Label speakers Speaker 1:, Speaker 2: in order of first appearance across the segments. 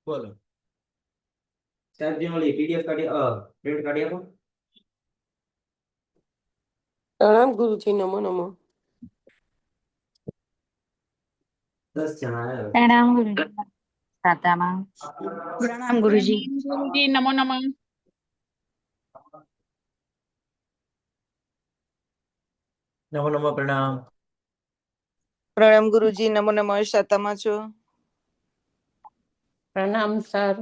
Speaker 1: બોલો.
Speaker 2: સાહેબ જે ઓલી પીડીએફ કાઢી પ્રિન્ટ કાઢી આપો.
Speaker 3: પ્રણામ ગુરુજી, નમો નમો.
Speaker 2: 10 જણા આવ્યા.
Speaker 4: પ્રણામ ગુરુજી. સાતામાં
Speaker 5: પ્રણામ ગુરુજી.
Speaker 6: ગુરુજી નમો નમઃ.
Speaker 1: નમો નમો, પ્રણામ.
Speaker 5: પ્રણામ ગુરુજી, નમો નમઃ. શાતામાં છો?
Speaker 7: પ્રણામ સર.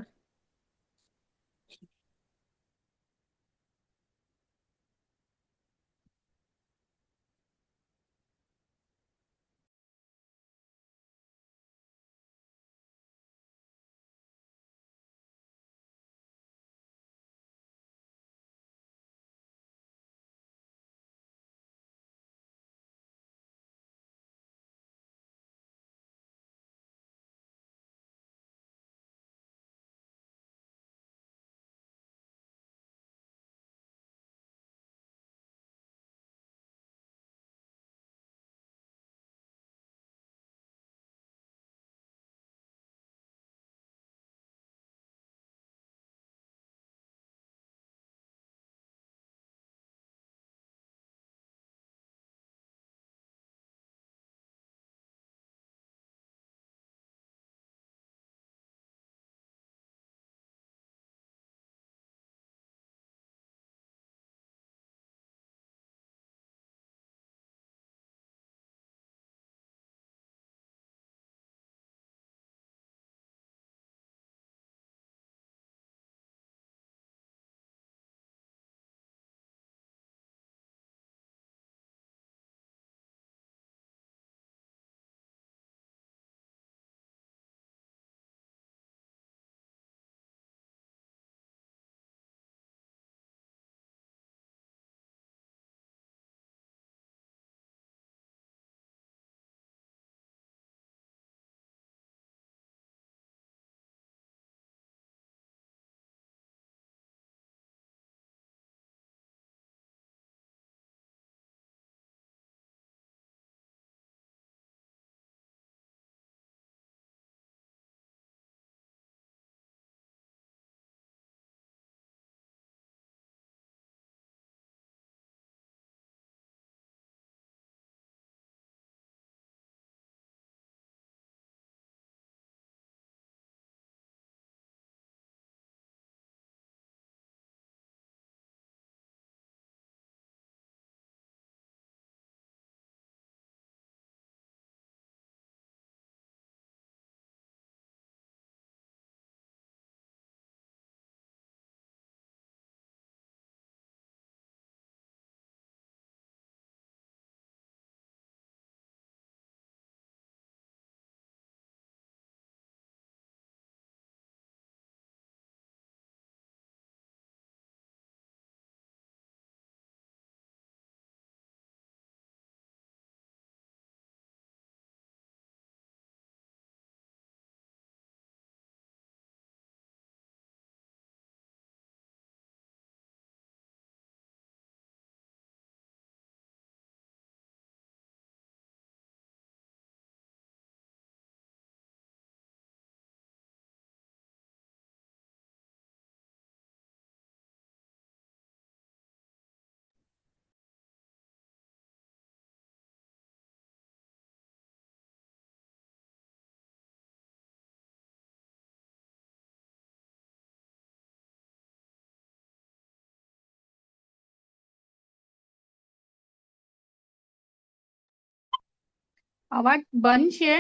Speaker 6: અવાજ બંધ છે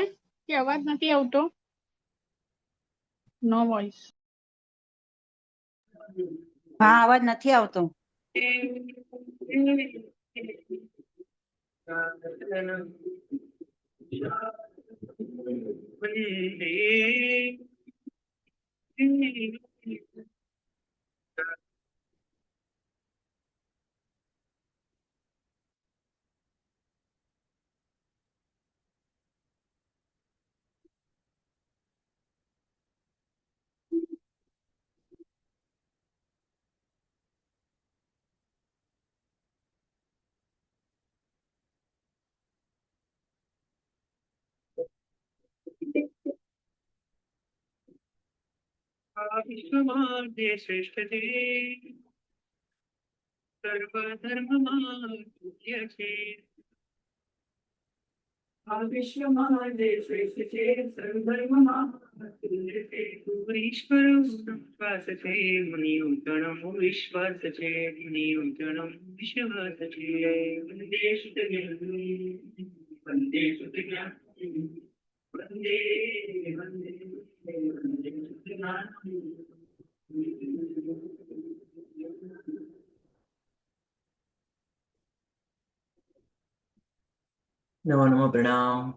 Speaker 6: કે અવાજ નથી આવતો? નો વોઇસ.
Speaker 7: હા, અવાજ નથી આવતો.
Speaker 8: વિશ્વમાં જે શ્રેષ્ઠ છે સર્વ ધર્મમાં પૂજ્ય છે આ વિશ્વમાં જે શ્રેષ્ઠ છે સર્વ ધર્મમાં પૂજ્ય છે ઈશ્વર વિશ્વાસ છે મુનિયું ગણમ વિશ્વાસ છે મુનિયું ગણમ વિશ્વાસ છે વંદે શુદ્ધ વંદે શુદ્ધ વંદે વંદે વંદે
Speaker 1: નમો નમો પ્રણામ.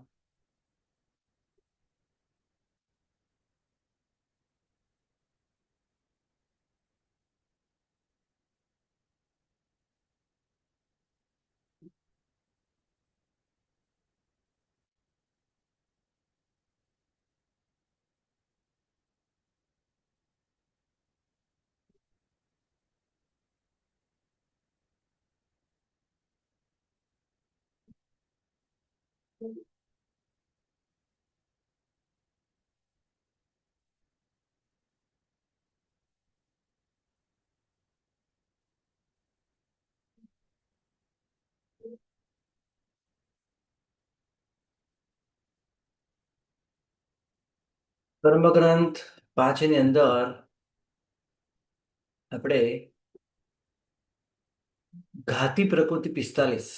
Speaker 1: કર્મગ્રંથ 5 ની અંદર આપણે ઘાતી પ્રકૃતિ 45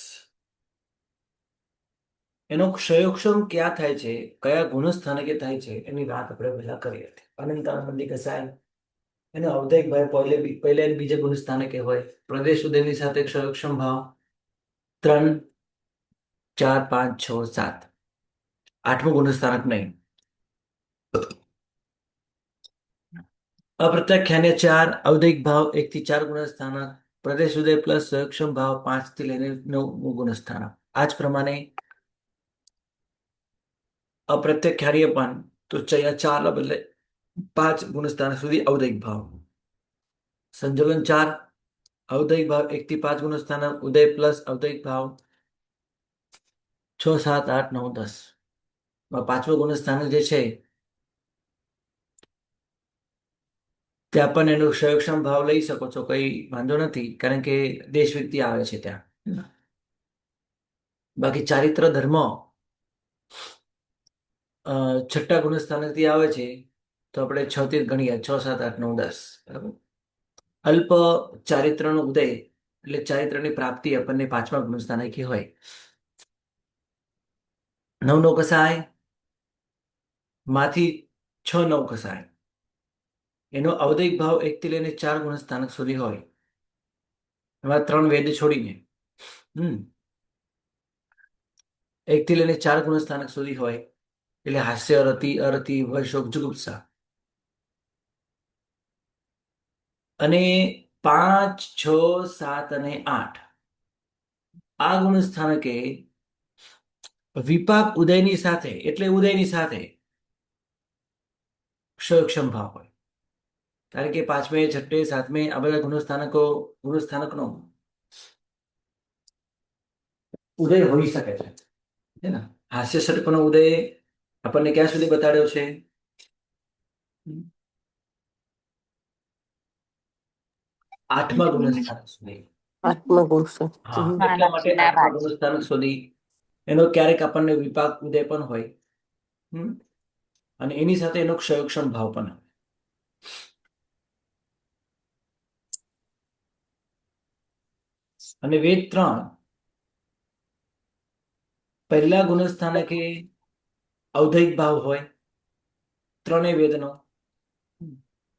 Speaker 1: એનો ક્ષયોક્ષમ ક્યાં થાય છે, કયા ગુણસ્થાનકે થાય છે એની વાત આપણે પહેલા કરી હતી. અનંતાનંદી કસાય એનો અવધેક ભાવ પહેલે અને બીજા ગુણસ્થાનકે હોય. પ્રદેશ ઉદયની સાથે ક્ષયોક્ષમ ભાવ 3, 4, 5, 6, 7, 8મું ગુણસ્થાનક નહીં. અપ્રત્યાખ્યાને 4 અવધિક ભાવ 1 થી 4 ગુણસ્થાનક, પ્રદેશ ઉદય પ્લસ સક્ષમ ભાવ 5 થી લઈને 9મું ગુણસ્થાનક. આ જ પ્રમાણે અપ્રત્યાખ્યારીય પણ તો 4 ના બદલે 5 ગુણસ્થાનક સુધી અવધિક ભાવ. સંજોગન 4 અવધિક ભાવ 1 થી 5 ગુણસ્થાનક, ઉદય પ્લસ અવધિક ભાવ 6, 7, 8, 9, 10. 5મું ગુણસ્થાનક જે છે ત્યાં પણ એનો ક્ષયક્ષમ ભાવ લઈ શકો છો, કઈ વાંધો નથી, કારણ કે દેશ વ્યક્તિ આવે છે ત્યાં. બાકી ચારિત્ર ધર્મ છઠ્ઠા ગુણસ્થાનકથી આવે છે તો આપણે 6 થી ગણીએ, 6, 7, 8, 9, 10. બરાબર. અલ્પ ચારિત્રનો ઉદય એટલે ચારિત્રની પ્રાપ્તિ આપણને 5મા ગુણસ્થાનકી હોય. 9 કસાય માંથી 6 9 કસાય એનો અવધિક ભાવ 1 થી લઈને 4 ગુણસ્થાનક સુધી હોય. એમાં 3 વેદ છોડીને 1 થી લઈને 4 ગુણસ્થાનક સુધી હોય. એટલે હાસ્ય, રતિ, અરતિ, વૈશોક, જુગુપ્સા. અને 5, 6, 7 અને 8 આ ગુણસ્થાનકે વિપાક ઉદયની સાથે, એટલે ઉદયની સાથે ક્ષયક્ષમ ભાવ હોય. કારણ કે 5મે, 6ઠે, 7મે આ બધા ગુણસ્થાનકનો ઉદય હોઈ શકે છે. ને હાસ્ય સર્પનો ઉદય આપણને ક્યાં સુધી બતાડ્યો છે? 8મા ગુણસ્થાનક સુધી.
Speaker 3: 8મા ગુણસ્થાન.
Speaker 1: હા, એટલા માટે 8મા ગુણસ્થાનક સુધી એનો ક્યારેક આપણને વિપાક ઉદય પણ હોય. અને એની સાથે એનો ક્ષયક્ષમ ભાવ પણ હોય. અને વેદ 3 પહેલા ગુણસ્થાનકે અવધિક ભાવ હોય, 3 વેદનો.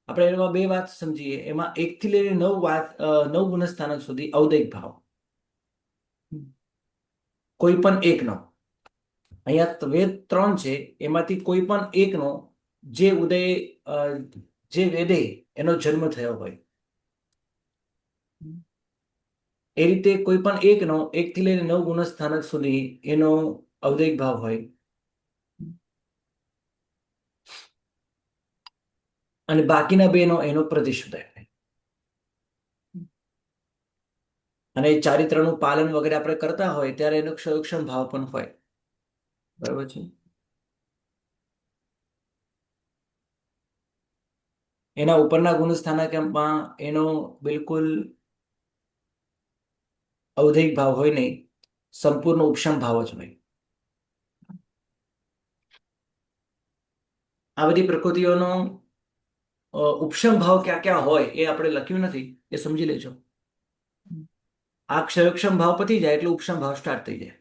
Speaker 1: આપણે એમાં 2 વાત સમજીએ. એમાં 1 થી લઈને 9 ગુણસ્થાનક સુધી અવધિક ભાવ, કોઈ પણ એકનો. અહીંયા વેદ 3 છે, એમાંથી કોઈ પણ એકનો જે ઉદય જે વેદે એનો જન્મ થયો હોય, એ રીતે કોઈ પણ એકનો 1 થી લઈને 9 ગુણસ્થાનક સુધી એનો અવધિક ભાવ હોય. અને બાકીના 2નો એનો પ્રદેશ ઉદય હોય. અને ચારિત્રનું પાલન વગેરે આપણે કરતા હોય ત્યારે એનો ક્ષયક્ષમ ભાવ પણ હોય. બરાબર છે. એના ઉપરના ગુણસ્થાનકમાં એનો બિલકુલ ઔદૈિક ભાવ હોય નહીં, સંપૂર્ણ ઉપશમ ભાવ જ હોય. આ બધી પ્રકૃતિઓનો ઉપશમ ભાવ ક્યાં ક્યાં હોય એ આપણે લખ્યું નથી, એ સમજી લેજો. આ ક્ષયક્ષમ ભાવ પતી જાય એટલે ઉપશમ ભાવ સ્ટાર્ટ થઈ જાય.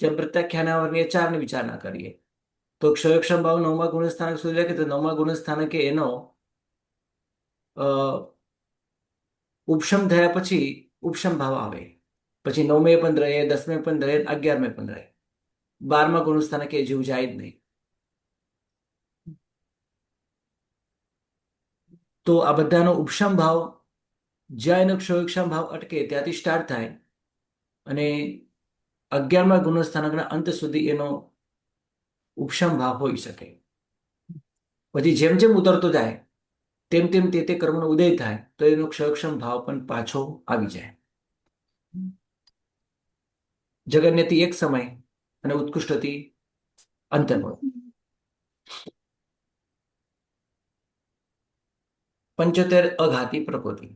Speaker 1: જેમ પ્રત્યાખ્યાના વર્ગીય 4 ની વિચારણા કરીએ તો ક્ષયક્ષમ ભાવ 9મા ગુણસ્થાનક સુધી લખે તો 9મા ગુણસ્થાનકે એનો ઉપશમ થયા પછી ઉપશમ ભાવ આવે, પછી 9મે પણ રહે, 10મે પણ રહે, 11મે પણ રહે. 12મા ગુણસ્થાનકે એ જેવું જાય જ નહીં. તો આ બધાનો ઉપશમ ભાવ જ્યાં એનો ક્ષયક્ષમ ભાવ અટકે ત્યાંથી સ્ટાર્ટ થાય અને 11મા ગુણસ્થાનકના અંત સુધી એનો ઉપશમ ભાવ હોઈ શકે. પછી જેમ જેમ ઉતરતો જાય તેમ તેમ તે કર્મનો ઉદય થાય તો એનો ક્ષયક્ષમ ભાવ પણ પાછો આવી જાય. જગન્યતિ એક સમય અને ઉત્કૃષ્ટતિ અંતર્મય. પંચોતેર અઘાતી પ્રકૃતિ,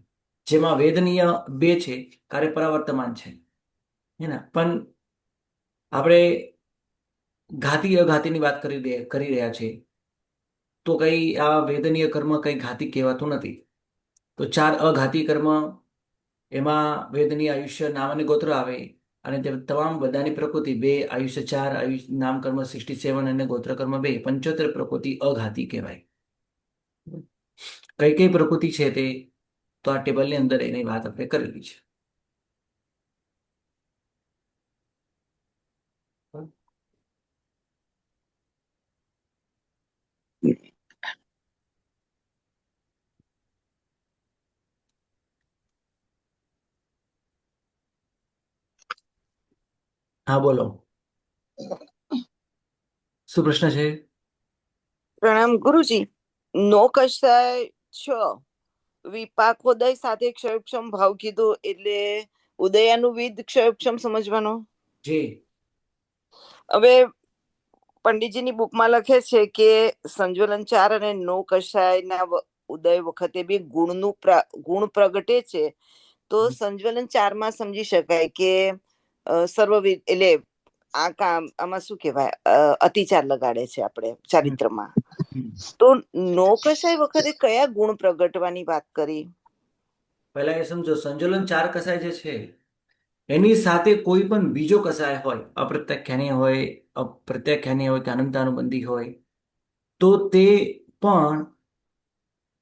Speaker 1: જેમાં વેદનીય 2 છે, કાર્ય પરાવર્તમાન છે. પણ આપણે ઘાતી અઘાતીની વાત કરી રહ્યા છીએ તો કઈ આ વેદનીય કર્મ કઈ ઘાતી કહેવાતું નથી. તો 4 અઘાતી કર્મ, એમાં વેદનીય આયુષ્ય નામ અને ગોત્ર આવે અને તે તમામ બધાની પ્રકૃતિ 2, આયુષ્ય 4, નામ કર્મ 67 અને ગોત્ર કર્મ 2, 75 પ્રકૃતિ અઘાતી કહેવાય. કઈ કઈ પ્રકૃતિ છે તે તો આ ટેબલની અંદર એની વાત આપણે કરેલી છે. હા બોલો, શું પ્રશ્ન છે?
Speaker 5: પ્રણામ ગુરુજી. નો કશાય 6 વિપાકોદય સાથે ક્ષયક્ષમ ભાવ કીધું એટલે ઉદયાનુવિદ ક્ષયક્ષમ સમજવાનો.
Speaker 1: જી
Speaker 5: હવે પંડિતજીની બુકમાં લખે છે કે સંજ્વલન 4 અને નો કશાયના ઉદય વખતે બી ગુણ પ્રગટે છે. તો સંજ્વલન 4 માં સમજી શકાય કે સર્વવિદ એટલે આ કામ આમાં શું કહેવાય, અતિચાર લગાડે છે આપણે ચારિત્રમાં. તો નો કશાય વખતે કયા ગુણ પ્રગટવાની વાત કરી?
Speaker 1: પહેલા એ સમજો, સંજોલન 4 કસાય જે છે એની સાથે કોઈ પણ બીજો કસાય હોય, અપ્રત્યાખ્યાની હોય, પ્રત્યાખ્યાની હોય કે અનંતાનુબંધી હોય, તો તે પણ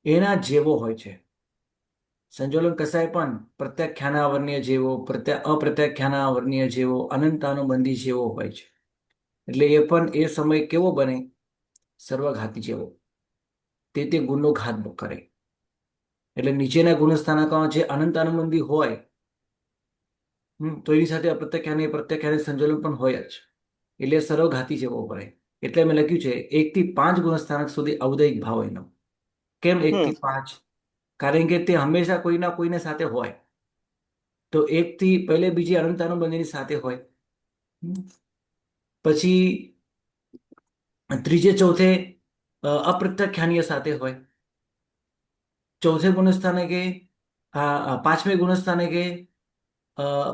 Speaker 1: એના જેવો હોય છે. સંજોલન કસાય પણ પ્રત્યાખ્યાના વર્ણ્ય જેવો, અપ્રત્યાખ્યાના વર્ણ્ય જેવો, અનંતાનુબંધી જેવો હોય છે. એટલે એ પણ એ સમય કેવો બને? સર્વઘાતી જેવો. તે ગુણનો ઘાત કરે. એટલે નીચેના ગુણસ્થાનકોમાં જે અનંતાનુબંધી હોય તો એની સાથે પ્રત્યાખ્યાને સંજોલન પણ હોય જ. એટલે સર્વઘાતી જેવો પડે. એટલે મેં લખ્યું છે 1 થી 5 ગુણસ્થાનક સુધી ઔદયિક ભાવ એનો. કેમ 1 થી 5? કારણ કે તે હંમેશા કોઈના કોઈને સાથે હોય. તો 1 થી પહેલે બીજી અનંતાનુબંધીની સાથે હોય, પછી ત્રીજે ચોથે અપ્રત્યાખ્યાનીય સાથે હોય, ચોથે ગુણસ્થાનકે 5મે ગુણસ્થાનકે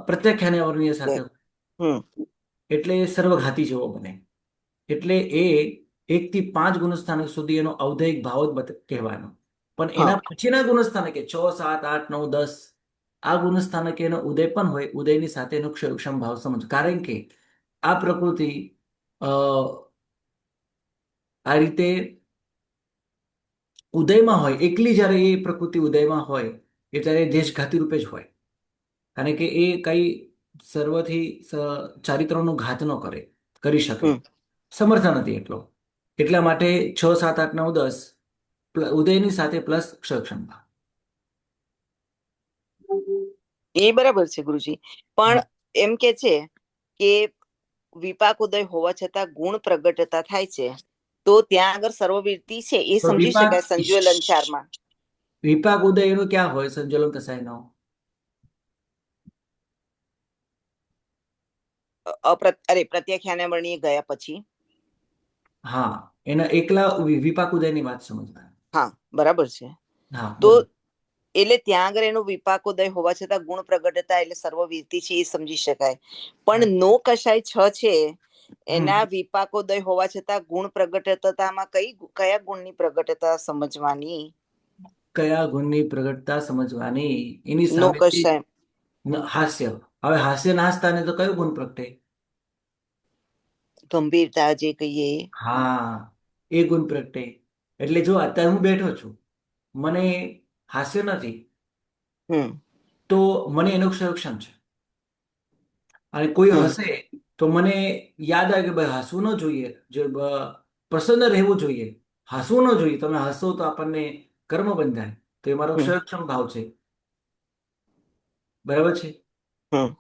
Speaker 1: પ્રત્યાખ્યાન વર્ણીય સાથે હોય. એટલે સર્વઘાતી જેવો બને. એટલે એ 1 થી 5 ગુણસ્થાનક સુધી એનો ઔદયિક ભાવ જ કહેવાનો. પણ એના પછીના ગુણસ્થાનકે 6, 7, 8, 9, 10 આ ગુણસ્થાનકે એનો ઉદય પણ હોય, ઉદયની સાથે એનો ક્ષયક્ષમ ભાવ સમજ. કારણ કે આ પ્રકૃતિ આ રીતે ઉદયમાં હોય, એકલી જ્યારે એ પ્રકૃતિ ઉદયમાં હોય એ ત્યારે દેશઘાતી રૂપે જ હોય. કારણ કે એ કઈ સર્વથી ચારિત્રનો ઘાત ન કરી શકે, સમર્થ નથી એટલો. એટલા માટે 6, 7, 8, 9, 10 ઉદયની સાથે પ્લસ ક્ષયક્ષમ ભાવ.
Speaker 5: એ બરાબર છે ગુરુજી. પણ એમ કે છે કે વિપાક ઉદય હોવા છતાં ગુણ પ્રગટતા થાય છે, તો ત્યાં આગળ સર્વવૃત્તિ છે એ સમજી શકાય સંજ્વલન 4 માં.
Speaker 1: વિપાક ઉદય એનું ક્યાં હોય સંજોલન કસાયનો?
Speaker 5: પ્રત્યાખ્યાને વર્ણીય ગયા પછી.
Speaker 1: હા, એના એકલા વિપાક ઉદયની વાત સમજવાની.
Speaker 5: હા, બરાબર છે.
Speaker 1: હા
Speaker 5: તો
Speaker 1: બોલો.
Speaker 5: એટલે ત્યાં આગળ એનો વિપાકોદય હોવા છતાં ગુણ પ્રગટતા એટલે સર્વવીરતી છે એ સમજી શકાય. પણ નો કશાય છે એના વિપાકોદય હોવા છતાં ગુણ પ્રગટતામાં કયા ગુણની પ્રગટતા સમજવાની?
Speaker 1: કયા ગુણની પ્રગટતા સમજવાની? એની
Speaker 5: નો
Speaker 1: સામેથી
Speaker 5: કશાય.
Speaker 1: હાસ્ય. હવે હાસ્ય ના સ્થાને તો કયો ગુણ પ્રગટે?
Speaker 5: ગંભીરતા જે કહીએ એ.
Speaker 1: હા, એ ગુણ પ્રગટે. એટલે જો અત્યારે હું બેઠો છું, મને હાસ્ય નથી,
Speaker 5: હમ
Speaker 1: તો મને એનો સંરક્ષણ છે. અને કોઈ
Speaker 5: હમ
Speaker 1: હસે તો મને યાદ આવે કે ભાઈ હસવું ન જોઈએ, જે પ્રસન્ન રહેવું જોઈએ, હસવું ન જોઈએ. તમે હસો તો આપણને કર્મ બંધાય, તો એ મારો
Speaker 5: હમ
Speaker 1: સંરક્ષણ ભાવ છે. બરાબર છે.
Speaker 5: હમ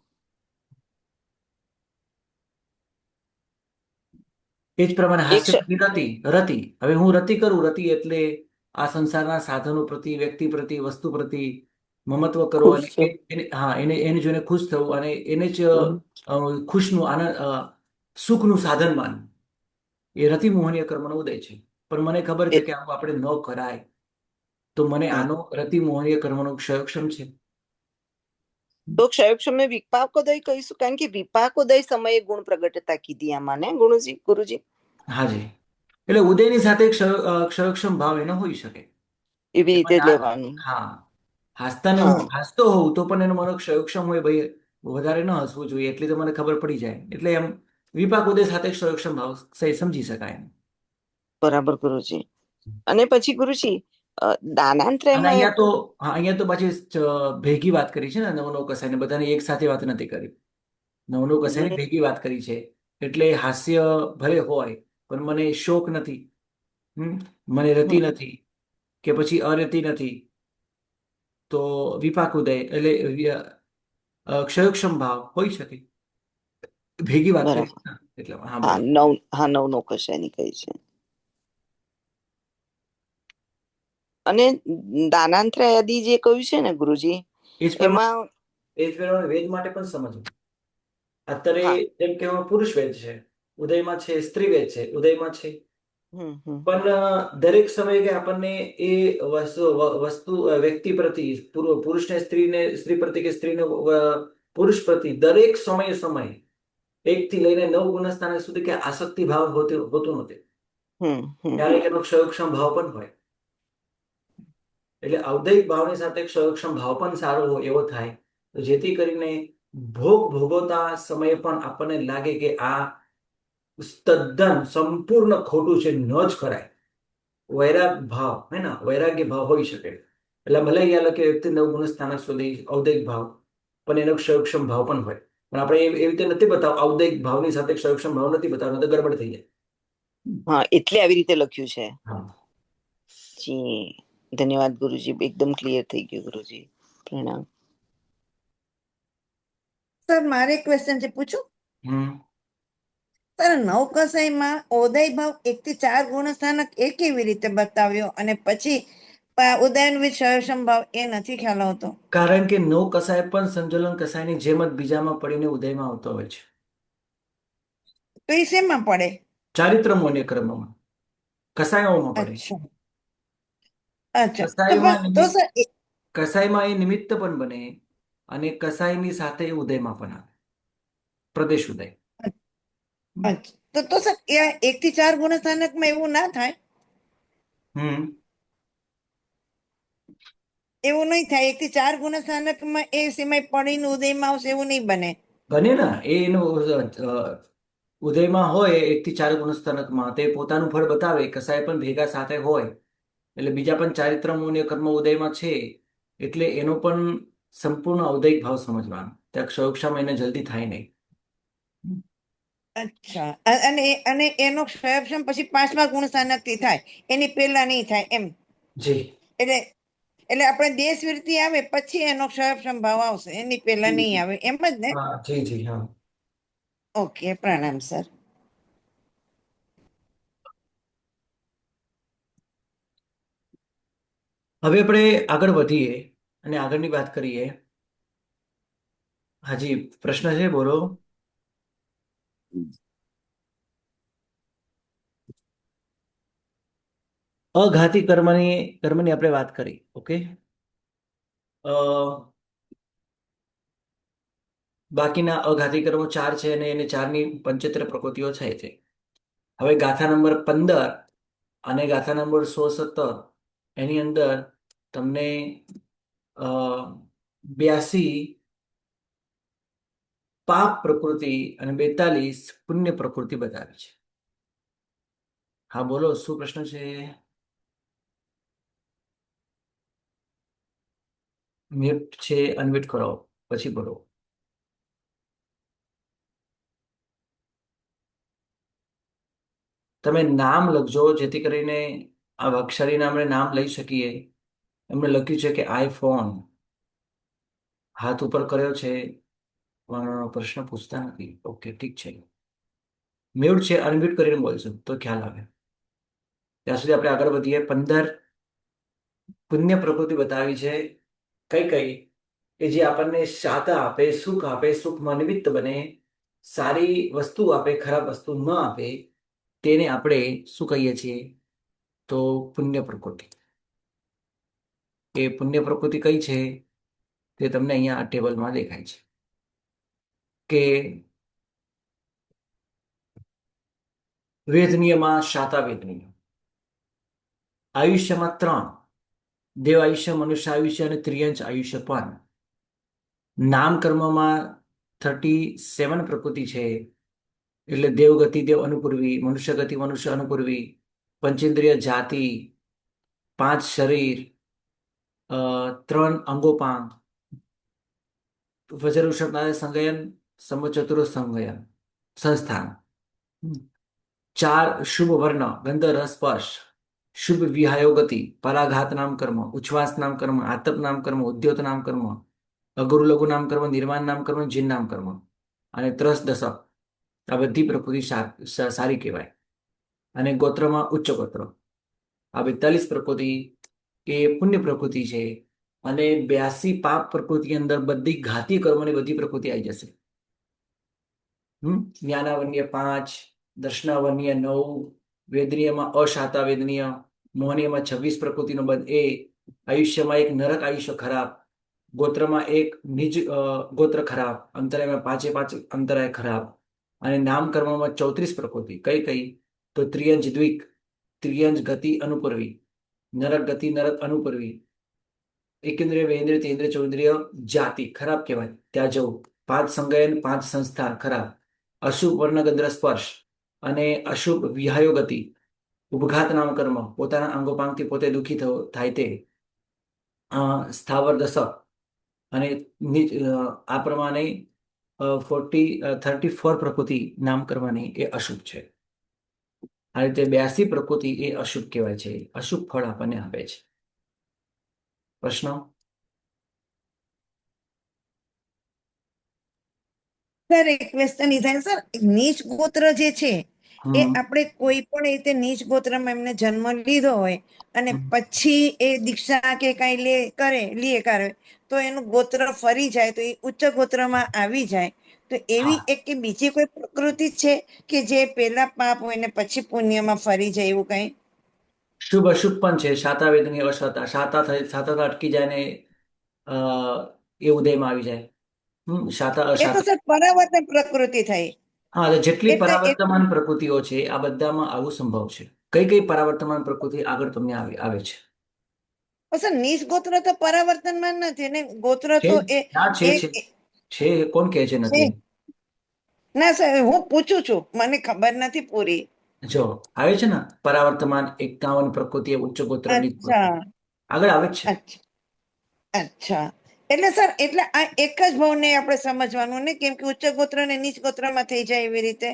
Speaker 1: એ જ પ્રમાણે
Speaker 5: એક
Speaker 1: હાસ્ય પછી રતિ. રતિ, હવે હું રતિ કરું, રતિ એટલે આ સંસારના સાધનો પ્રતિ, વ્યક્તિ પ્રતિ, વસ્તુ પ્રતિ મમત્વ કરો,
Speaker 3: ખુશ
Speaker 1: અને
Speaker 3: છે.
Speaker 1: એને જોઈને ખુશ થવું, અને એને જ
Speaker 3: હમ.
Speaker 1: ખુશનું આનંદ, સુખનું સાધન માનવું. એ રતિ મોહનીય કર્મનો ઉદય છે. પણ મને ખબર છે
Speaker 5: એ-
Speaker 1: કે આવું આપણે ન કરાય, તો મને
Speaker 5: હમ.
Speaker 1: આનો રતિ મોહનીય કર્મનો ક્ષયક્ષમ છે.
Speaker 5: તો ક્ષયક્ષમ ને વિપાકોદય કહીશું, કારણ કે વિપાકોદય સમયે ગુણ પ્રગટતા કીધી આમાં ને ગુરુજી.
Speaker 1: હાજી. એટલે ઉદયની સાથે ક્ષયક્ષમ ભાવ એનો હોઈ શકે.
Speaker 5: એવી
Speaker 1: કે
Speaker 5: રીતે
Speaker 1: મને
Speaker 5: જ લેવાનું.
Speaker 1: હા, હાસતાને હું
Speaker 5: હા,
Speaker 1: હાસતો હોઉં તો પણ એનો મારો ક્ષયક્ષમ હોય, ભાઈ વધારે ન હસવું જોઈએ, એટલી તો મને ખબર પડી જાય. એટલે એમ વિપાક ઉદય સાથે ક્ષયક્ષમ ભાવ સમજી શકાય એમ.
Speaker 5: બરાબર ગુરુજી. અને પછી ગુરુજી
Speaker 1: અને
Speaker 5: દાનાંતરાયમાં
Speaker 1: અહીંયા તો હા, અહીંયા તો પાછી ભેગી વાત કરી છે ને, નવ નવ કસાયને બધાને એક સાથે વાત નથી કરી. નવ નવ કસાયની ભેગી વાત કરી છે. એટલે હાસ્ય ભલે હોય, પણ મને શોક નથી, મને રતિ નથી, કે પછી અરતિ નથી, તો વિપાક ઉદય એટલે ક્ષયક્ષમ ભાવ હોઈ શકે. ભેગી વાત કરી
Speaker 5: બરાબર.
Speaker 1: છે ને, એટલે હા
Speaker 5: હા,
Speaker 1: બોલો.
Speaker 5: નવ નો કશાયની કહી છે. અને દાનાંતરાય આદિ જે કહ્યું છે ને ગુરુજી,
Speaker 1: એ જ પ્રમાણે
Speaker 5: એમાં
Speaker 1: એ જ પ્રમાણે વેદ માટે પણ સમજવું. અત્યારે
Speaker 5: હા.
Speaker 1: જેમ કે પુરુષ વેદ છે, ઉદયમાં છે, સ્ત્રી વેદ છે, ઉદયમાં છે.
Speaker 5: હમ
Speaker 1: પણ દરેક સમયે કે આપણને એ વસ્તુ વ્યક્તિ પ્રતિ, પુરુષને સ્ત્રીને, સ્ત્રી પ્રતિ કે સ્ત્રીને પુરુષ પ્રતિ, દરેક સમયે એક થી લઈને 9 ગુણસ્થાન સુધી કે આસક્તિ ભાવ હોતું નથી.
Speaker 5: હમ
Speaker 1: ક્યારેક એનો ક્ષયક્ષમ ભાવ પણ હોય. એટલે ઔદયિક ભાવની સાથે ક્ષયક્ષમ ભાવ પણ સારો હોય એવો થાય, તો જેથી કરીને ભોગવતા સમયે પણ આપણને લાગે કે આ તદ્દન સંપૂર્ણ ખોટું છે, ન જ કરાય. વૈરાગ ભાવ હે ને, વૈરાગ્ય ભાવ હોઈ શકે. એટલે ભલે અહીંયા લખે વ્યક્તિ 9 ગુણસ્થાનક સુધી ઔદયિક ભાવ, પણ એનો ક્ષયક્ષમ ભાવ પણ હોય. પણ આપણે એવી રીતે નથી બતાવ, ઔદયિક ભાવની સાથે ક્ષયક્ષમ ભાવ નથી બતાવવાનો, તો ગડબડ થઈ જાય.
Speaker 5: હા, એટલે આવી રીતે લખ્યું છે.
Speaker 1: હા.
Speaker 5: જી, ધન્યવાદ ગુરુજી, એકદમ ક્લિયર થઈ ગયું ગુરુજી. પ્રણામ.
Speaker 9: સર મારે એક ક્વેશ્ચન છે, પૂછું?
Speaker 1: હમ
Speaker 9: સર નવકસાઈમાં ઉદય ભાવ 1 થી 4 ગુણસ્થાનક એ કેવી રીતે બતાવ્યો, અને પછી ઉદયન વિથ ક્ષયક્ષમ ભાવ એ નથી ખ્યાલ આવતો.
Speaker 1: કારણ કે 9 કસાય પણ સંજ્વલન કસાયની જેમ જ બીજામાં પડીને ઉદયમાં આવતો હોય છે.
Speaker 9: તો એ શેમાં પડે?
Speaker 1: ચારિત્ર મોન્ય કર્મમાં, કસાયોમાં પડે.
Speaker 9: અચ્છા અચ્છા,
Speaker 1: કસાયમાં
Speaker 9: તો સર
Speaker 1: કસાયમાં એ નિમિત્ત પણ બને, અને કસાયની સાથે એ ઉદયમાં પણ આવે, પ્રદેશ ઉદય.
Speaker 9: અચ્છા, તો સર એ 1 થી 4 ગુણસ્થાનકમાં એવું ના થાય?
Speaker 1: હમ
Speaker 9: એવું નહીં થાય? 1 થી 4 ગુણસ્થાનકમાં એ સિવાય પડીને ઉદયમાં આવશે એવું નહીં બને?
Speaker 1: બને ને, એનું ઉદયમાં હોય 1 થી 4 ગુણસ્થાનકમાં, તે પોતાનું ફળ બતાવે, કસાય પણ ભેગા સાથે હોય, એટલે બીજા પણ ચારિત્ર મોન્ય કર્મ ઉદયમાં છે, એટલે એનો પણ સંપૂર્ણ ઔદયિક ભાવ સમજવાનો. ત્યાં ક્ષયોક્ષમ એને જલ્દી થાય નહીં.
Speaker 9: અચ્છા, અને એનો ક્ષયક્ષમ પછી 5મા ગુણસ્થાનકથી થાય, એની પહેલા નહીં થાય એમ?
Speaker 1: જી
Speaker 9: એટલે એટલે આપણે દેશ વિરતી આવે પછી એનો ક્ષયક્ષમ ભાવ આવશે, એની પહેલા નહીં આવે, એમ જ ને?
Speaker 1: હા, જી જી હા.
Speaker 9: ઓકે, પ્રણામ સર.
Speaker 1: હવે આપણે આગળ વધીએ અને આગળની વાત કરીએ. હાજી, પ્રશ્ન છે, બોલો. અઘાતી કર્મની આપણે વાત કરી. ઓકે, બાકીના અઘાતી કર્મો 4 છે અને એને 4ની 75 પ્રકૃતિઓ છે. હવે ગાથા નંબર 15 અને ગાથા નંબર 16-17 એની અંદર તમને 82 પાપ પ્રકૃતિ અને 42 પુણ્ય પ્રકૃતિ બતાવી છે. હા, બોલો, શું પ્રશ્ન છે? મ્યુટ છે, અનમ્યુટ કરો પછી બોલો. તમે નામ લખજો જેથી કરીને આ અક્ષરીના આપણે નામ લઈ શકીએ. એમને લખ્યું છે કે આઈફોન, હાથ ઉપર કર્યો છે પણ પ્રશ્ન પૂછતા નથી. ઓકે, ઠીક છે. મ્યુટ છે, અનમ્યુટ કરીને બોલજો તો ખ્યાલ આવે. ત્યાં સુધી આપણે આગળ વધીએ. 15 પુણ્ય પ્રકૃતિ બતાવી છે. કઈ કઈ? કે જે આપણને શાતા આપે, સુખ આપે, સુખમાં નિમિત્ત બને, સારી વસ્તુ આપે, ખરાબ વસ્તુ ન આપે, તેને આપણે શું કહીએ છીએ? તો પુણ્ય પ્રકૃતિ. એ પુણ્ય પ્રકૃતિ કઈ છે તે તમને અહીંયા આ ટેબલમાં દેખાય છે કે વેદનીયમાં શાતા વેદનીય, આયુષ્યમાં 3, દેવ આયુષ્ય, મનુષ્ય આયુષ્ય અને ત્રિયંચ આયુષ્ય. પણ નામ કર્મમાં 37 પ્રકૃતિ છે. એટલે દેવગતિ દેવ અનુપૂર્વી, મનુષ્ય ગતિ મનુષ્ય અનુપૂર્વી, પંચેન્દ્રિય જાતિ, 5 શરીર, 3 અંગોપાંગ, વજ્ર વૃષભ સંગયન, સમચતુર સંગયન સંસ્થાન, 4 શુભ વર્ણ, ગંધ રસ સ્પર્શ, શુભ વિહાયો ગતિ, પરાઘાત નામ કર્મ, ઉચ્છ્વાસ નામ કર્મ, આતપ નામ કર્મ, ઉદ્યોત નામ કર્મ, અગુરુ લઘુ નામ કર્મ, નિર્માણ નામ કર્મ, જીન નામ કર્મ અને ત્રસ દશક. આ બધી પ્રકૃતિ સારી કહેવાય. અને ગોત્રમાં ઉચ્ચ ગોત્ર. આ 42 પ્રકૃતિ એ પુણ્ય પ્રકૃતિ છે. અને 82 પાપ પ્રકૃતિ અંદર બધી ઘાતી કર્મોની બધી પ્રકૃતિ આવી જશે. જ્ઞાનાવન્ય 5, દર્શનાવન્ય 9, વેદનીયમાં અશાતા વેદનીય, મોહનીયમાં 26 પ્રકૃતિનો બંધ એ, આયુષ્યમાં 1 નરક આયુષ્ય ખરાબ, ગોત્રમાં 1 નિજ ગોત્ર ખરાબ, અંતરાયમાં 5 અંતરાય ખરાબ. અને નામ કર્મમાં 34 પ્રકૃતિ. કઈ કઈ? તો ત્રિયંજ દ્વિક, ત્રિયંજ ગતિ અનુપૂર્વી, નરક ગતિ નરક અનુપૂર્વી, એકેન્દ્રિય વેન્દ્રિય તેન્દ્રિય ચૌન્દ્રિય જાતિ ખરાબ કહેવાય, ત્યાં જવું. 5 સંગયન, 5 સંસ્થા ખરાબ, અશુભ વર્ણગંધ્ર સ્પર્શ અને અશુભ વિહાયો ગતિ, ઉપઘાત નામ કર્મ, પોતાના અંગોપાંગથી પોતે દુઃખી થાય તે, સ્થાવર દશક. અને આ પ્રમાણે 34 પ્રકૃતિ નામ કરવાની એ અશુભ છે. આ રીતે 82 પ્રકૃતિ એ અશુભ કહેવાય છે. અશુભ ફળ આપણને આપે છે. પ્રશ્ન?
Speaker 9: સર, એક ક્વેશ્ચન ઈ થાય સર, નીચ ગોત્ર જે છે એ આપણે કોઈ પણ રીતે નીચ ગોત્રમાં એમને જન્મ લીધો હોય અને પછી એ દીક્ષા કે કઈ લે કરે તો એનું ગોત્ર ફરી જાય તો એ ઉચ્ચ ગોત્રમાં આવી જાય. તો એવી એક કે બીજી કોઈ પ્રકૃતિ છે કે જે પેલા પાપ હોય ને પછી પુણ્યમાં ફરી જાય એવું કઈ?
Speaker 1: શુભ અશુભ પણ છે. શાતા વેદની અશાતા, શાતા અટકી જાય ને એ ઉદયમાં આવી જાય. શાતા
Speaker 9: એ તો
Speaker 1: અશાતા.
Speaker 9: સર પરાવર્તન પ્રકૃતિ થઈ.
Speaker 1: હા, એટલે જેટલી
Speaker 9: એટલે
Speaker 1: પરાવર્તમાન પ્રકૃતિઓ છે આ બધામાં આવું સંભવ છે. કઈ કઈ પરાવર્તમાન પ્રકૃતિ આગળ તમને આવે છે?
Speaker 9: સર નીચ ગોત્ર તો પરાવર્તનમાં નથી ને, ગોત્ર
Speaker 1: છે
Speaker 9: તો એ
Speaker 1: ના છે
Speaker 9: એક
Speaker 1: છે કોણ કહે છે નથી?
Speaker 9: ના સર, હું પૂછું છું, મને ખબર નથી પૂરી.
Speaker 1: જો આવે છે ને પરાવર્તમાન 51 પ્રકૃતિ ઉચ્ચ ગોત્રની
Speaker 9: અચ્છા
Speaker 1: આગળ આવે જ છે.
Speaker 9: અચ્છા અચ્છા. એટલે સર, એટલે આ એક જ ભાવને આપણે સમજવાનું ને, કેમ કે ઉચ્ચ ગોત્ર ને નીચ ગોત્રમાં થઈ જાય એવી રીતે?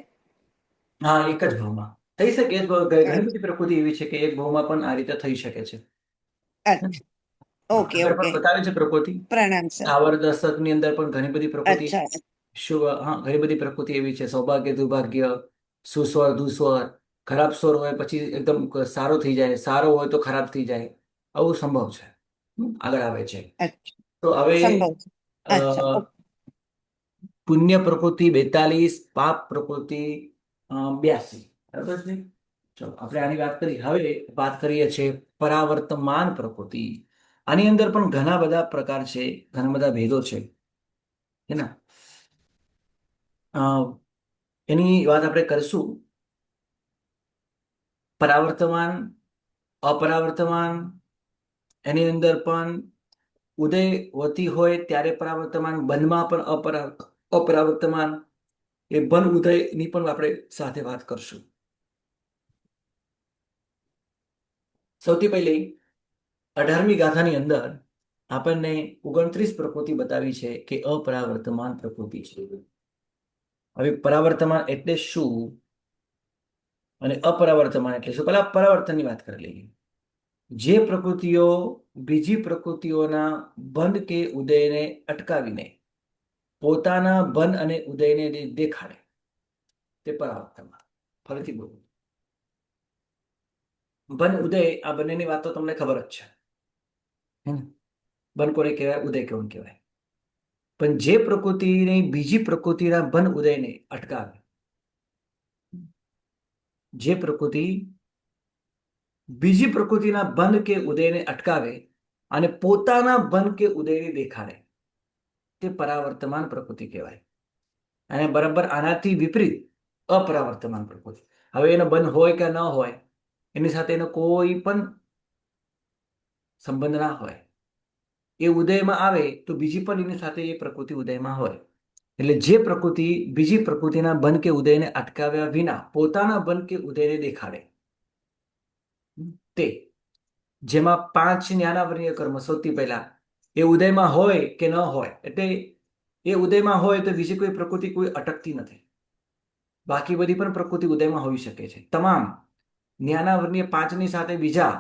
Speaker 1: હા, એક જ ભાવમાં થઈ શકે. ઘણી બધી પ્રકૃતિ એવી છે કે એક ભાવમાં પણ આ રીતે થઈ શકે છે.
Speaker 9: અચ્છા, ઓકે
Speaker 1: આગળ
Speaker 9: ઓકે.
Speaker 1: પણ બતાવે છે પ્રકૃતિ.
Speaker 9: પ્રણામ સર.
Speaker 1: સ્થાવર દશકની અંદર પણ ઘણી બધી પ્રકૃતિ
Speaker 9: અચ્છા
Speaker 1: ઘણી બધી પ્રકૃતિ એવી છે. સૌભાગ્ય, દુર્ભાગ્ય, સુસ્વર, દુસ્વર, ખરાબ સ્વર હોય પછી એકદમ સારો થઈ જાય, સારો હોય તો ખરાબ થઈ જાય, આવું સંભવ છે. આગળ આવે છે.
Speaker 9: અચ્છા.
Speaker 1: તો હવે
Speaker 9: સંભવ છે. અચ્છા ઓકે.
Speaker 1: પુણ્ય પ્રકૃતિ 42, પાપ પ્રકૃતિ 82. બરાબર છે. ચલો આપણે આની વાત કરી. હવે વાત કરીએ છીએ પરાવર્તમાન પ્રકૃતિ. આની અંદર પણ ઘણા બધા પ્રકાર છે, ઘણા બધા ભેદો છે, હે ને? અ, એની વાત આપણે કરીશું. પરાવર્તમાન, અપરાવર્તમાન, એની અંદર પણ ઉદયવતી હોય ત્યારે પરાવર્તમાન, બંધમાં પણ અપરાવર્તમાન, એ બંધ ઉદયની પણ આપણે સાથે વાત કરશું. સૌથી પહેલી 18મી ગાથાની અંદર આપણને 29 પ્રકૃતિ બતાવી છે કે અપરાવર્તમાન પ્રકૃતિ છે. હવે પરાવર્તમાન એટલે શું અને અપરાવર્તમાન એટલે શું? પહેલા પરાવર્તનની વાત કરી લઈએ. જે પ્રકૃતિઓ બીજી પ્રકૃતિઓના બંધ કે ઉદયને અટકાવીને પોતાના બંધ અને ઉદયને દેખાડે તે પરાવર્તમાન. ફરીથી બોલું. બંધ ઉદય આ બંનેની વાત તો તમને ખબર જ છે, હે ને? બંધ કોને કહેવાય, ઉદય કોને કહેવાય? પણ જે પ્રકૃતિને બીજી પ્રકૃતિના બંધ ઉદયને અટકાવે, જે પ્રકૃતિ બીજી પ્રકૃતિના બંધ કે ઉદયને અટકાવે અને પોતાના બંધ કે ઉદયને દેખાડે તે પરાવર્તમાન પ્રકૃતિ કહેવાય. અને બરાબર આનાથી વિપરીત અપરાવર્તમાન પ્રકૃતિ. હવે એનો બંધ હોય કે ન હોય એની સાથે એનો કોઈ પણ સંબંધ ના હોય, એ ઉદયમાં આવે તો બીજી પણ એની સાથે એ પ્રકૃતિ ઉદયમાં હોય. એટલે જે પ્રકૃતિ બીજી પ્રકૃતિના બંધ કે ઉદયને અટકાવ્યા વિના પોતાના બંધ કે ઉદયને દેખાડે તે, જેમાં 5 જ્ઞાનાવર્ણીય કર્મ સૌથી પહેલા એ ઉદયમાં હોય કે ન હોય, એટલે એ ઉદયમાં હોય તો બીજી કોઈ પ્રકૃતિ કોઈ અટકતી નથી. બાકી બધી પણ પ્રકૃતિ ઉદયમાં હોઈ શકે છે. તમામ જ્ઞાનાવર્ણીય 5ની સાથે બીજા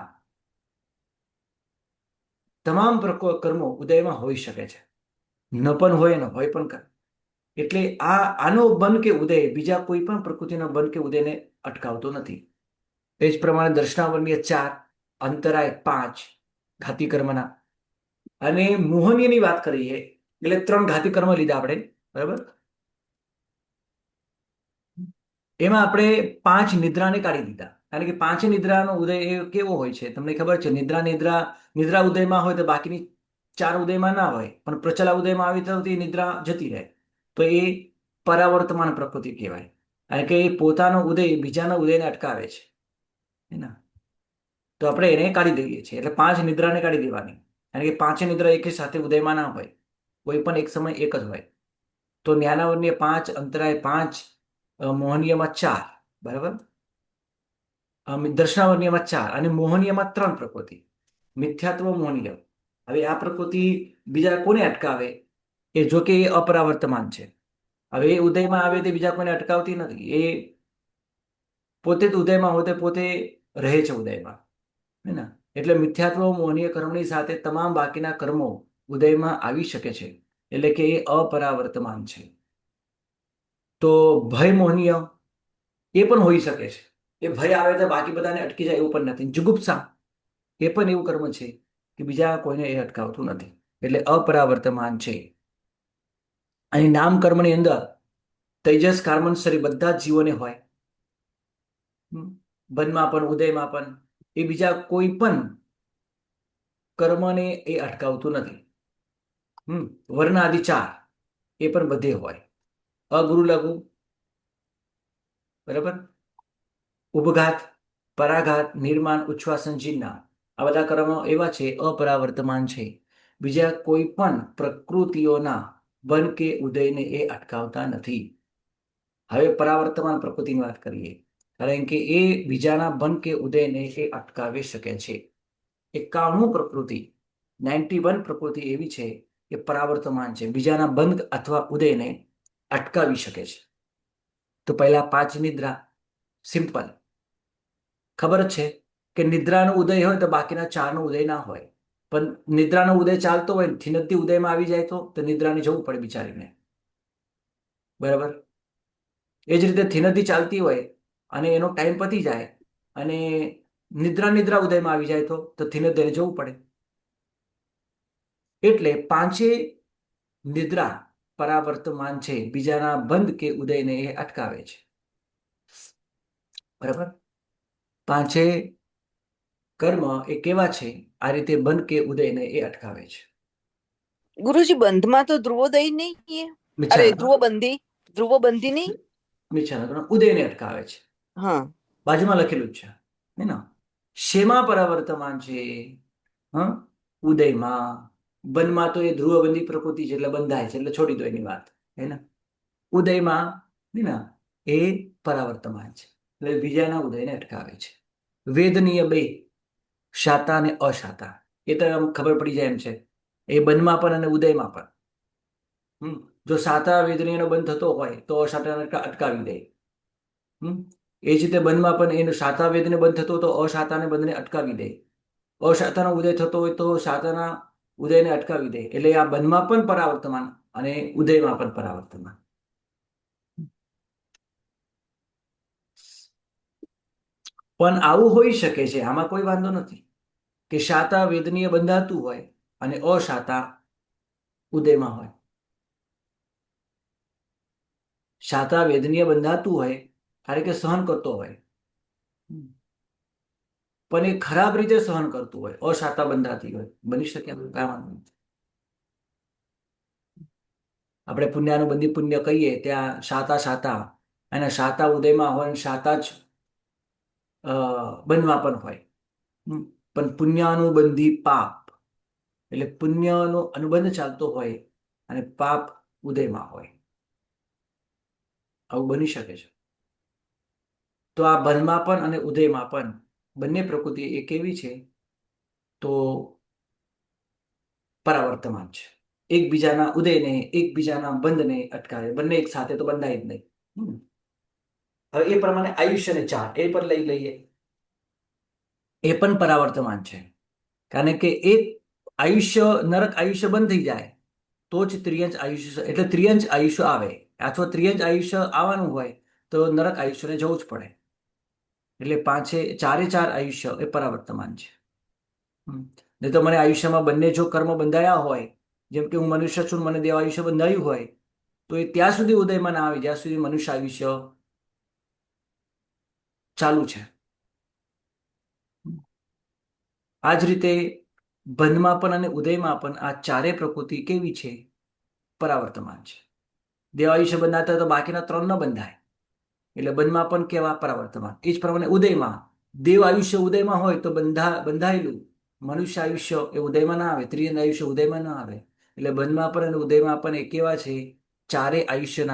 Speaker 1: તમામ કર્મો ઉદયમાં હોઈ શકે છે. ન પણ હોય ન હોય પણ કરે. એટલે આનો બંધ કે ઉદય બીજા કોઈ પણ પ્રકૃતિનો બંધ કે ઉદયને અટકાવતો નથી. એ જ પ્રમાણે દર્શનાવર્ણીય 4, અંતરાય 5 ઘાતી કર્મના, અને મોહનીયની વાત કરીએ એટલે 3 ઘાતી કર્મ લીધા આપણે, બરાબર? એમાં આપણે 5 નિદ્રાને કાઢી દીધા, કારણ કે 5 નિદ્રાનો ઉદય એ કેવો હોય છે તમને ખબર છે. નિદ્રા ઉદયમાં હોય તો બાકીની 4 ઉદયમાં ના હોય, પણ પ્રચલા ઉદયમાં આવી તો તે નિદ્રા જતી રહે, તો એ પરાવર્તમાન પ્રકૃતિ કહેવાય. કારણ કે એ પોતાનો ઉદય બીજાના ઉદયને અટકાવે છે, હે ને? તો આપણે એને કાઢી દઈએ છીએ. એટલે 5 નિદ્રાને કાઢી દેવાની, કારણ કે 5 નિદ્રા એક સાથે ઉદયમાં ના હોય, કોઈ પણ એક સમય એક જ હોય. તો જ્ઞાનાવર્ણીય 5, અંતરાય 5, મોહનીયમાં 4, બરાબર? દર્શનાવર્ણીયમાં 4 અને મોહનીયમાં 3 પ્રકૃતિ, મિથ્યાત્વ, મોહનીય. હવે આ પ્રકૃતિ બીજા કોને અટકાવે? એ જો કે એ અપરાવર્તમાન છે. હવે એ ઉદયમાં આવે તે બીજા કોઈને અટકાવતી નથી. એ પોતે જ ઉદયમાં હોય તે પોતે રહે છે ઉદયમાં, હે ને? એટલે મિથ્યાત્વ, મોહનીય કર્મની સાથે તમામ બાકીના કર્મો ઉદયમાં આવી શકે છે, એટલે કે એ અપરાવર્તમાન છે. તો ભય મોહનીય એ પણ હોઈ શકે છે. એ ભય આવે તો બાકી બધાને અટકી જાય એવું પણ નથી. જુગુપ્સા એ પણ એવું કર્મ છે કે બીજા કોઈને એ અટકાવતું નથી, એટલે અપરાવર્તમાન છે. અહીં નામ કર્મની અંદર તેજસ, કાર્મણસરી બધા જ જીવોને હોય, વનમાં પણ ઉદયમાં પણ. એ બીજા કોઈ પણ કર્મને એ અટકાવતું નથી. વર્ણ આદિ 4 એ પણ બધે હોય. અગુરુ લઘુ, બરાબર? ઉપઘાત, પરાઘાત, નિર્માણ, ઉચ્છ્વાસન, જીર્ણા, આ બધા કર્મો એવા છે, અપરાવર્તમાન છે. બીજા કોઈ પણ પ્રકૃતિઓના બંધ કે ઉદયને એ અટકાવતા નથી. હવે પરાવર્તમાન પ્રકૃતિની વાત કરીએ, કારણ કે એ બીજાના બંધ કે ઉદયને એ અટકાવી શકે છે. 91 પ્રકૃતિ, 91 પ્રકૃતિ એવી છે કે પરાવર્તમાન છે, બીજાના બંધ અથવા ઉદયને અટકાવી શકે છે. તો પહેલા 5 નિદ્રા, સિમ્પલ ખબર જ છે કે નિદ્રાનો ઉદય હોય તો બાકીના 4નો ઉદય ના હોય. પણ નિદ્રાનો ઉદય ચાલતો હોય, થિનદ્દી ઉદયમાં આવી જાય તો નિદ્રાને જવું પડે બિચારીને, બરાબર? એ જ રીતે થિનદ્દી ચાલતી હોય અને એનો ટાઈમ પતી જાય અને નિદ્રા ઉદયમાં આવી જાય તો થિનદ્દીને જવું પડે. એટલે 5 નિદ્રા પરાવર્તમાન છે, બીજાના બંધ કે ઉદયને એ અટકાવે છે, બરાબર? પાંચે કર્મ એ કેવા છે? આ રીતે બંધ કે ઉદયને એ અટકાવે છે.
Speaker 5: ગુરુજી બંધમાં તો ધ્રુવોદય નહીં એ? અરે ધ્રુવબંધી નહીં?
Speaker 1: મિચ્છામિત્રણ ઉદયને અટકાવે છે.
Speaker 5: હા,
Speaker 1: બાજુમાં લખેલું જ છે હે ને. શેમાં પરાવર્તમાન છે? હા, ઉદયમાં. બનમાં તો એ ધ્રુવબંધી પ્રકૃતિ છે એટલે બંધાય છે એટલે છોડી દો એની વાત હે ને. ઉદયમાં હે ને એ પરાવર્તમાન છે એટલે બીજાના ઉદયને અટકાવે છે. વેદનીય બે, શાતા અને અશાતા, એ તો આમ ખબર પડી જાય એમ છે. એ બનમાં પણ અને ઉદયમાં પણ. જો શાતા વેદનીયનો બંધ થતો હોય તો અશાતાને અટકાવી દે. એ જ રીતે બનમાં પણ એનું શાતા વેદને બંધ થતો હોય તો અશાતાને બંધને અટકાવી દે. અશાતાનો ઉદય થતો હોય તો શાતાના ઉદયને અટકાવી દે. એટલે આ બનમાં પણ પરાવર્તમાન અને ઉદયમાં પણ પરાવર્તમાન. પણ આવું હોઈ શકે છે, આમાં કોઈ વાંધો નથી કે શાતા વેદનીય બંધાતું હોય અને અશાતા ઉદયમાં હોય. શાતા વેદનીય બંધાતું હોય કારણ કે સહન કરતો હોય, પણ એ ખરાબ રીતે સહન કરતું હોય, અશાતા બંધાતી હોય, બની શકે કાંઈ વાંધો નથી. આપણે પુણ્યાનુબંધી પુણ્ય કહીએ ત્યાં શાતા અને શાતા ઉદયમાં હોય અને શાતા જ બનમાં પણ હોય. પણ પુણ્યાનુબંધી પાપ એટલે પુણ્યનો અનુબંધ ચાલતો હોય અને પાપ ઉદયમાં હોય, આવું બની શકે છે. તો આ બનમાં પણ અને ઉદયમાં પણ બંને પ્રકૃતિ એ કેવી છે? તો પરાવર્તમાન છે. એકબીજાના ઉદયને એકબીજાના બંધને અટકાવે. બંને એક સાથે તો બંધાય જ નહીં. હવે એ પ્રમાણે આયુષ્યને 4 એ પર લઈ લઈએ. એ પણ પરાવર્તમાન છે કારણ કે એક આયુષ્ય નરક આયુષ્ય બંધ થઈ જાય તો જ ત્રિયંચ આયુષ્ય, એટલે ત્રિયંચ આયુષ્ય આવે. અથવા ત્રિયંચ આયુષ્ય આવવાનું હોય તો નરક આયુષ્યને જવું જ પડે. એટલે ચારે ચાર આયુષ્ય એ પરાવર્તમાન છે. નહીં તો મને આયુષ્યમાં બંને જો કર્મ બંધાયા હોય, જેમ કે હું મનુષ્ય છું, મને દેવ આયુષ્ય બંધાયું હોય, તો એ ત્યાં સુધી ઉદયમાં ના આવે જ્યાં સુધી મનુષ્ય આયુષ્ય ચાલુ છે. આ જ રીતે બંધમાં પણ અને ઉદયમાં પણ આ ચારે પ્રકૃતિ કેવી છે? પરાવર્તમાન છે. દેવ આયુષ્ય બંધાતા તો બાકીના 3 ન બંધાય એટલે બંધમાં પણ કેવા? પરાવર્તમાન. એ જ પ્રમાણે ઉદયમાં દેવ આયુષ્ય ઉદયમાં હોય તો બંધાયેલું મનુષ્ય આયુષ્ય એ ઉદયમાં ના આવે, ત્રિયંદ આયુષ્ય ઉદયમાં ના આવે. એટલે બંધમાં પણ અને ઉદયમાં પણ એ કેવા છે? ચારે આયુષ્ય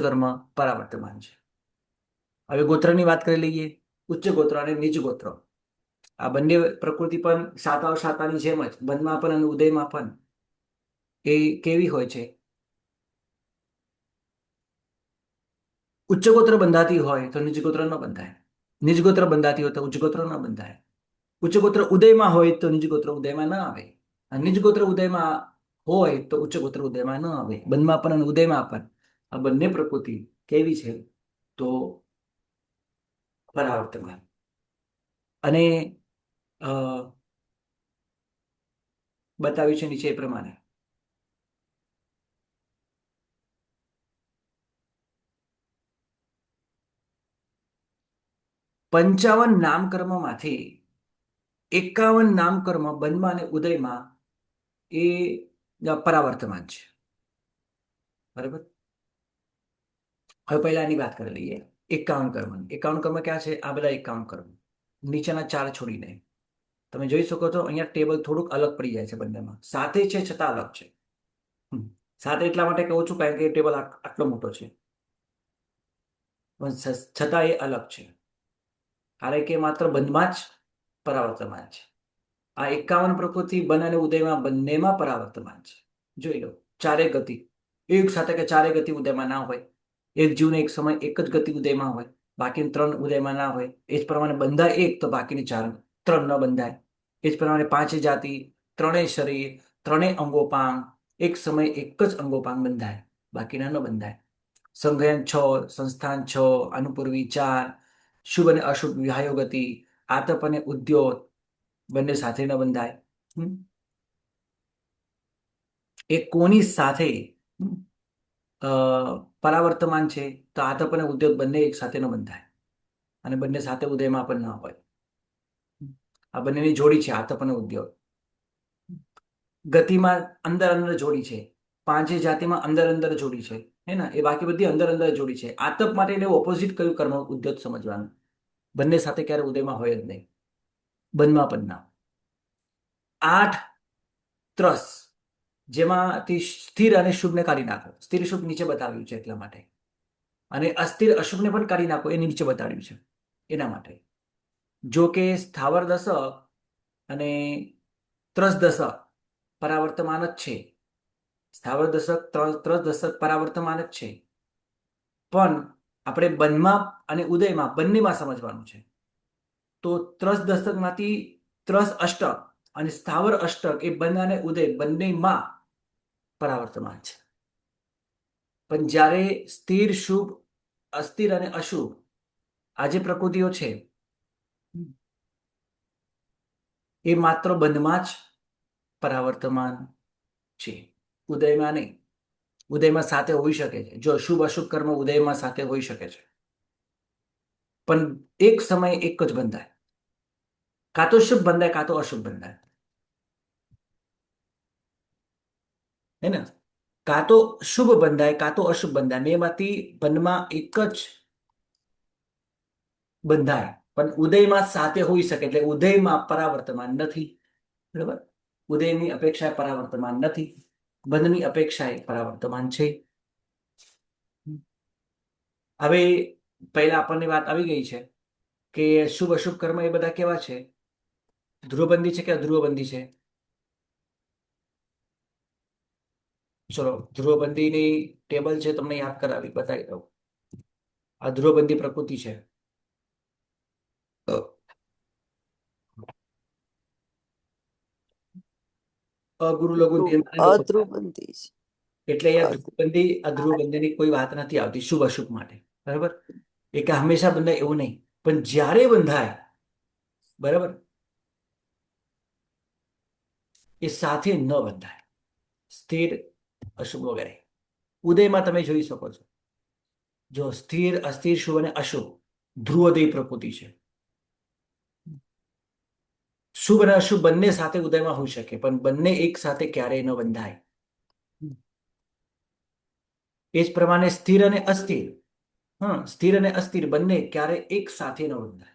Speaker 1: કર્મ પરાવર્તમાન છે. હવે ગોત્રની વાત કરી લઈએ. ઉચ્ચ ગોત્ર અને નીચ ગોત્ર. આ બંને પ્રકૃતિ પણ શાતાની જેમ જ બંધમાં પણ અને ઉદયમાં પણ એ કેવી હોય છે? ઉચ્ચ ગોત્ર બંધાતી હોય તો નીચ ગોત્ર ન બંધાય, નીચ ગોત્ર બંધાતી હોય તો ઉચ્ચ ગોત્ર ન બંધાય. ઉચ્ચ ગોત્ર ઉદયમાં હોય તો નીચ ગોત્ર ઉદયમાં ન આવે, અને નીચ ગોત્ર ઉદયમાં હોય તો ઉચ્ચ ગોત્ર ઉદયમાં ન આવે. બંધમાં પણ અને ઉદયમાં પણ આ બંને પ્રકૃતિ કેવી છે? તો પરાવર્તમાન. અને બતાવ્યું છે નીચે એ પ્રમાણે. પંચાવન નામકર્મમાંથી 51 નામકર્મ બંધમાં અને ઉદયમાં એ પરાવર્તમાન છે. બરાબર. હવે પહેલા એની વાત કરી લઈએ. 51 કર્મ. 51 કર્મ ક્યાં છે? આ બધા 51 કર્મ નીચેના 4 છોડીને. તમે જોઈ શકો છો અહીંયા ટેબલ થોડુંક અલગ પડી જાય છે બંનેમાં. સાથે છે છતાં અલગ છે. સાથે એટલા માટે કહું છું કારણ કે ટેબલ આટલો મોટો છે, પણ છતાં એ અલગ છે કારણ કે માત્ર બંધમાં જ પરાવર્તમાન છે. આ 51 પ્રકૃતિ બન અને ઉદયમાં બંનેમાં પરાવર્તમાન છે. જોઈ લો. ચારે ગતિ એક સાથે કે ચારે ગતિ ઉદયમાં ના હોય. એક જીવને એક સમય એક જ ગતિ ઉદયમાં હોય, બાકીની 3 ઉદયમાં ના હોય. એ જ પ્રમાણે બંધાય એક તો બાકીની 3 ન બંધાય. એ જ પ્રમાણે 5 જાતિ, 3 શરીર, 3 અંગોપાંગ એક સમય એક જ અંગોપાંગ બંધાય, બાકીના ન બંધાય. સંઘયન 6, સંસ્થાન 6, અનુપૂર્વી 4, શુભ અને અશુભ વિહાયો ગતિ, આતપ અને ઉદ્યોત બંને સાથે ન બંધાય. એ કોની સાથે પરાવર્તમાન છે? તો આતપ અને ઉદ્યોત બંને એક સાથે ન બંધાય. અને બંને સાથે ઉદયમાં પણ ના હોય. આ બંનેની જોડી છે આતપ અને ઉદ્યોગ. ગતિમાં અંદર અંદર જોડી છે, પાંચે જાતિમાં અંદર અંદર જોડી છે, હે ને? એ બાકી બધી અંદર અંદર જોડી છે. આતપ માટે એને ઓપોઝિટ કયું કર્મ ઉદ્યોગ સમજવાનું. બંને સાથે ક્યારે ઉદયમાં હોય જ નહીં, બંધમાં પણ ના. 8 ત્રસ, જેમાંથી સ્થિર અને શુભને કાઢી નાખો. સ્થિર શુભ નીચે બતાવ્યું છે એટલા માટે, અને અસ્થિર અશુભને પણ કાઢી નાખો એ નીચે બતાવ્યું છે એના માટે. જો કે સ્થાવર દશક અને ત્રસ દશક પરાવર્તમાન જ છે. સ્થાવર દશક ત્રસ દશક પરાવર્તમાન જ છે, પણ આપણે બંધમાં અને ઉદયમાં બંનેમાં સમજવાનું છે. તો ત્રસ દશકમાંથી ત્રસ અષ્ટક અને સ્થાવર અષ્ટક એ બંધ અને ઉદય બંનેમાં પરાવર્તમાન છે. પણ જ્યારે સ્થિર શુભ, અસ્થિર અને અશુભ આ જે પ્રકૃતિઓ છે એ માત્ર બંધમાં જ પરાવર્તમાન છે, ઉદયમાં નહીં. ઉદયમાં સાથે હોઈ શકે છે. જો શુભ અશુભ કર્મ ઉદયમાં સાથે હોઈ શકે છે, પણ એક સમયે એક જ બંધાય. કાં તો શુભ બંધાય, કાં તો અશુભ બંધાય, હે ને? કાં તો શુભ બંધાય, કાં તો અશુભ બંધાય. બેમાંથી બંધમાં એક જ બંધાય, પણ ઉદયમાં સાથે હોઈ શકે. એટલે ઉદયમાં પરાવર્તમાન નથી, બરાબર? ઉદયની અપેક્ષાએ પરાવર્તમાન નથી, બંધની અપેક્ષાએ પરાવર્તમાન છે. હવે પહેલા આપણને વાત આવી ગઈ છે કે શુભ અશુભ કર્મ એ બધા કેવા છે, ધ્રુવબંધી છે કે અધ્રુવબંધી છે? ચલો, ધ્રુવબંધીની ટેબલ છે, તમને યાદ કરાવી બતાવી દઉં. આ ધ્રુવબંધી પ્રકૃતિ છે. અગુરુ લઘુ ધ્યેય અને લોપ.
Speaker 5: અધ્રુવબંધી છે.
Speaker 1: એટલે આ ધ્રુવબંધી અધ્રુવબંધીની કોઈ વાત નથી આવતી શુભ અશુભ માટે, બરાબર? એ કે હંમેશા બંધાય એવું નહીં, પણ જ્યારે બંધાય, બરાબર, એ સાથે ન બંધાય. સ્થિર અશુભ વગેરે ઉદયમાં તમે જોઈ શકો છો. જો સ્થિર અસ્થિર શુભ અને અશુભ ધ્રુવોદય પ્રકૃતિ છે. શુભ અને અશુભ બંને સાથે ઉદયમાં હોઈ શકે, પણ બંને એક સાથે ક્યારેય ન બંધાય. એ જ પ્રમાણે સ્થિર અને અસ્થિર, સ્થિર અને અસ્થિર બંને ક્યારે એક સાથે ન બંધાય.